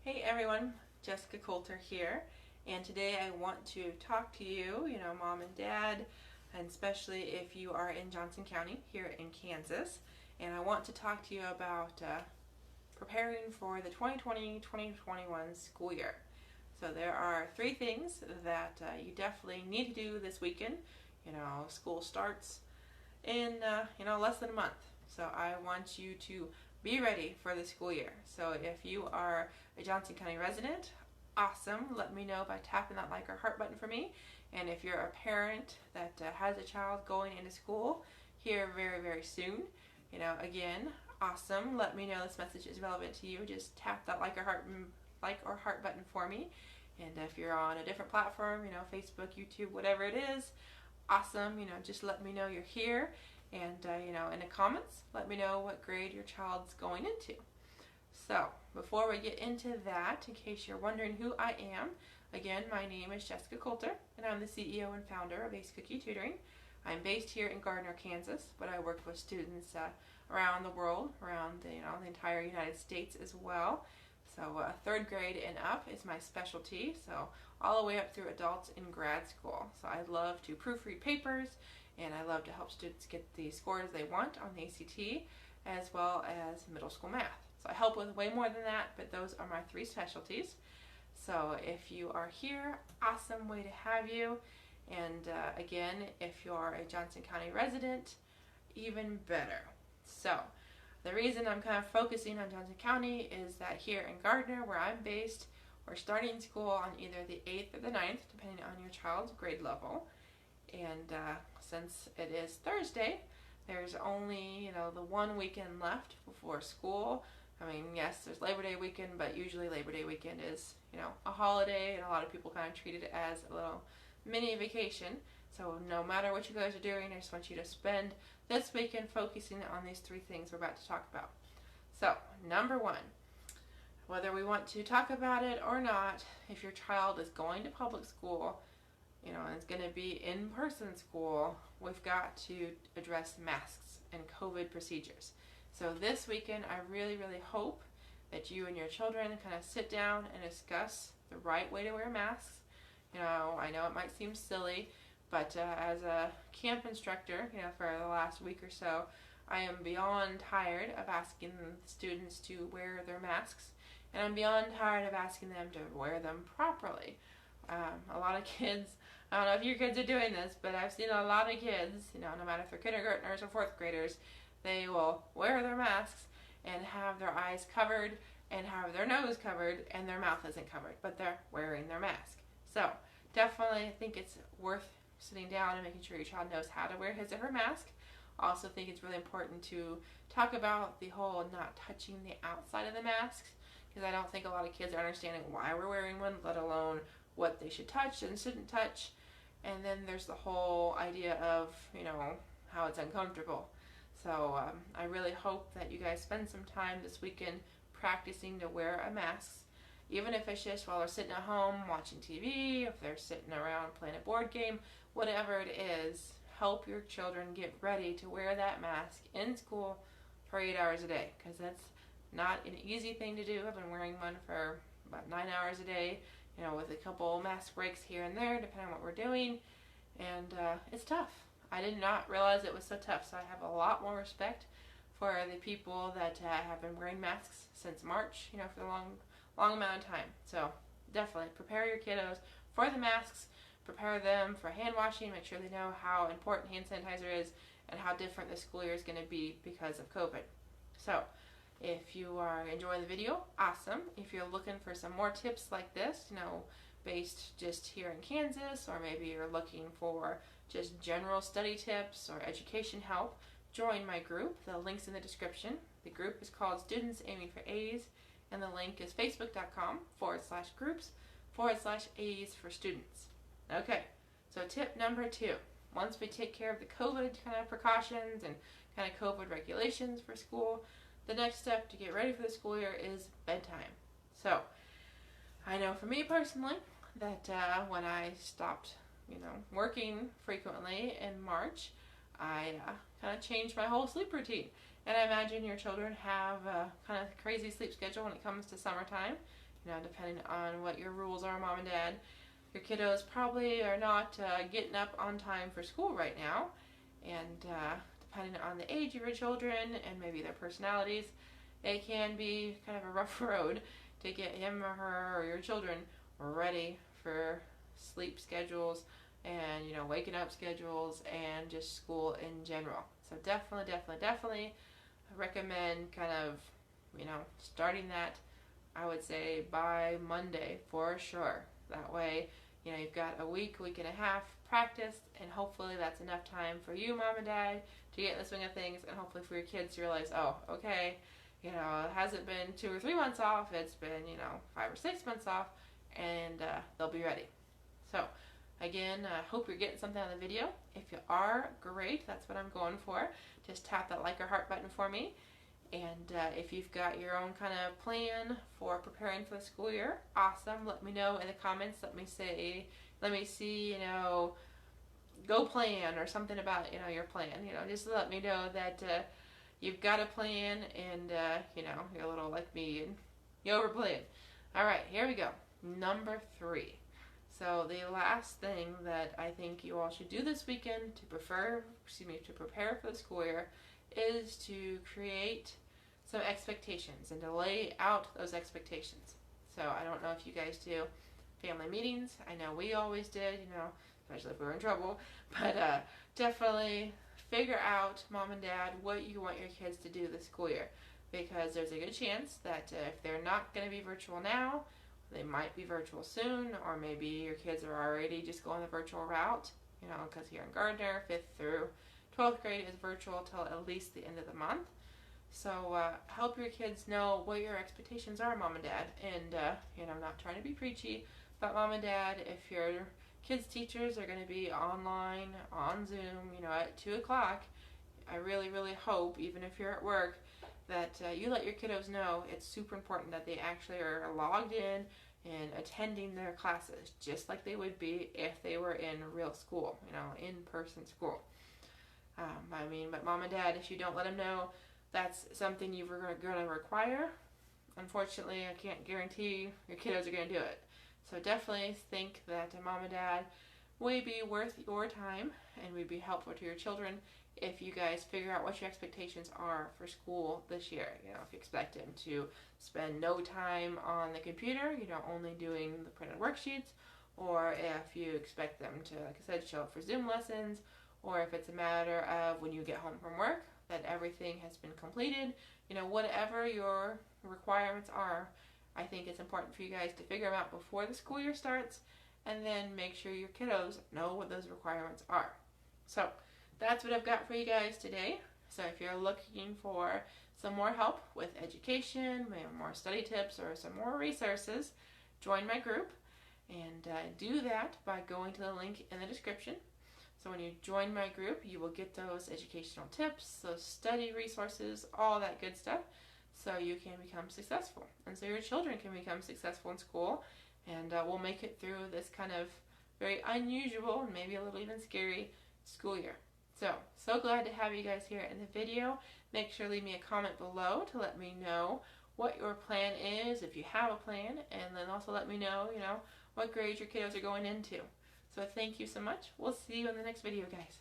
Hey everyone, Jessica Coulter here, and today I want to talk to you, mom and dad, and especially if you are in Johnson County here in Kansas, and I want to talk to you about preparing for the 2020-2021 school year. So there are three things that you definitely need to do this weekend. School starts in less than a month. So I want you to be ready for the school year. So if you are a Johnson County resident, awesome. Let me know by tapping that like or heart button for me. And if you're a parent that has a child going into school here very, very soon, again, awesome. Let me know this message is relevant to you. Just tap that like or heart button for me. And if you're on a different platform, Facebook, YouTube, whatever it is, awesome. Just let me know you're here. And, in the comments, let me know what grade your child's going into. So, before we get into that, in case you're wondering who I am, again, my name is Jessica Coulter, and I'm the CEO and founder of Ace Cookie Tutoring. I'm based here in Gardner, Kansas, but I work with students around the world, around the entire United States as well. So, third grade and up is my specialty, so all the way up through adults in grad school. So, I love to proofread papers, and I love to help students get the scores they want on the ACT, as well as middle school math. So I help with way more than that, but those are my three specialties. So if you are here, awesome way to have you. And again, if you're a Johnson County resident, even better. So the reason I'm kind of focusing on Johnson County is that here in Gardner, where I'm based, we're starting school on either the 8th or the 9th, depending on your child's grade level. And since it is Thursday, there's only, the one weekend left before school. I mean, yes, there's Labor Day weekend, but usually Labor Day weekend is, a holiday, and a lot of people kind of treat it as a little mini vacation. So no matter what you guys are doing, I just want you to spend this weekend focusing on these three things we're about to talk about. So, number one, whether we want to talk about it or not, if your child is going to public school, and it's going to be in-person school, we've got to address masks and COVID procedures. So this weekend, I really, really hope that you and your children kind of sit down and discuss the right way to wear masks. I know it might seem silly, but as a camp instructor, for the last week or so, I am beyond tired of asking students to wear their masks, and I'm beyond tired of asking them to wear them properly. A lot of kids, I don't know if your kids are doing this, but I've seen a lot of kids, no matter if they're kindergartners or fourth graders, they will wear their masks and have their eyes covered and have their nose covered and their mouth isn't covered, but they're wearing their mask. So definitely I think it's worth sitting down and making sure your child knows how to wear his or her mask. I also think it's really important to talk about the whole not touching the outside of the masks, because I don't think a lot of kids are understanding why we're wearing one, let alone what they should touch and shouldn't touch. And then there's the whole idea of, how it's uncomfortable. So I really hope that you guys spend some time this weekend practicing to wear a mask, even if it's just while they're sitting at home watching TV, if they're sitting around playing a board game, whatever it is. Help your children get ready to wear that mask in school for 8 hours a day, because that's not an easy thing to do. I've been wearing one for about 9 hours a day, with a couple mask breaks here and there, depending on what we're doing, and it's tough. I did not realize it was so tough, so I have a lot more respect for the people that have been wearing masks since March, for the long amount of time. So definitely prepare your kiddos for the masks, prepare them for hand washing, make sure they know how important hand sanitizer is and how different the school year is going to be because of COVID. So if you are enjoying the video, awesome. If you're looking for some more tips like this, based just here in Kansas, or maybe you're looking for just general study tips or education help, join my group. The link's in the description. The group is called Students Aiming for A's, and the link is facebook.com/groups/A's for students. Okay, so tip number 2. Once we take care of the COVID kind of precautions and kind of COVID regulations for school, the next step to get ready for the school year is bedtime. So I know for me personally that when I stopped working frequently in March, I kind of changed my whole sleep routine. And I imagine your children have a kind of crazy sleep schedule when it comes to summertime. depending on what your rules are, mom and dad. Your kiddos probably are not getting up on time for school right now, and depending on the age of your children and maybe their personalities, it can be kind of a rough road to get him or her or your children ready for sleep schedules and waking up schedules and just school in general. So definitely recommend kind of starting that, I would say, by Monday for sure. That way you've got a week and a half practice, and hopefully that's enough time for you, mom and dad, to get in the swing of things, and hopefully for your kids to realize, oh, okay, it hasn't been 2 or 3 months off, it's been 5 or 6 months off, and they'll be ready. So again, I hope you're getting something out of the video. If you are, great, that's what I'm going for. Just tap that like or heart button for me. And if you've got your own kind of plan for preparing for the school year, awesome. Let me know in the comments. Let me see, go plan or something about, your plan. Just let me know that you've got a plan and, you're a little like me and you overplan. All right, here we go. Number 3. So the last thing that I think you all should do this weekend to prepare for the school year is to create some expectations and to lay out those expectations. So I don't know if you guys do family meetings. I know we always did, especially if we were in trouble. But definitely figure out, mom and dad, what you want your kids to do this school year. Because there's a good chance that if they're not going to be virtual now, they might be virtual soon, or maybe your kids are already just going the virtual route, because here in Gardner, 5th through 12th grade is virtual till at least the end of the month. So help your kids know what your expectations are, mom and dad. And, I'm not trying to be preachy, but mom and dad, if your kids' teachers are going to be online, on Zoom, at 2 o'clock, I really hope, even if you're at work, that you let your kiddos know it's super important that they actually are logged in and attending their classes, just like they would be if they were in real school, in-person school. But mom and dad, if you don't let them know that's something you're going to require, unfortunately, I can't guarantee your kiddos are going to do it. So definitely think that mom and dad would be worth your time and would be helpful to your children if you guys figure out what your expectations are for school this year. If you expect them to spend no time on the computer, only doing the printed worksheets, or if you expect them to, like I said, show up for Zoom lessons, or if it's a matter of when you get home from work that everything has been completed, whatever your requirements are, I think it's important for you guys to figure them out before the school year starts, and then make sure your kiddos know what those requirements are. So that's what I've got for you guys today. So if you're looking for some more help with education, maybe more study tips, or some more resources, join my group, and do that by going to the link in the description. So when you join my group, you will get those educational tips, those study resources, all that good stuff, so you can become successful. And so your children can become successful in school, and we'll make it through this kind of very unusual and maybe a little even scary school year. So glad to have you guys here in the video. Make sure to leave me a comment below to let me know what your plan is, if you have a plan, and then also let me know, what grades your kiddos are going into. So thank you so much. We'll see you in the next video, guys.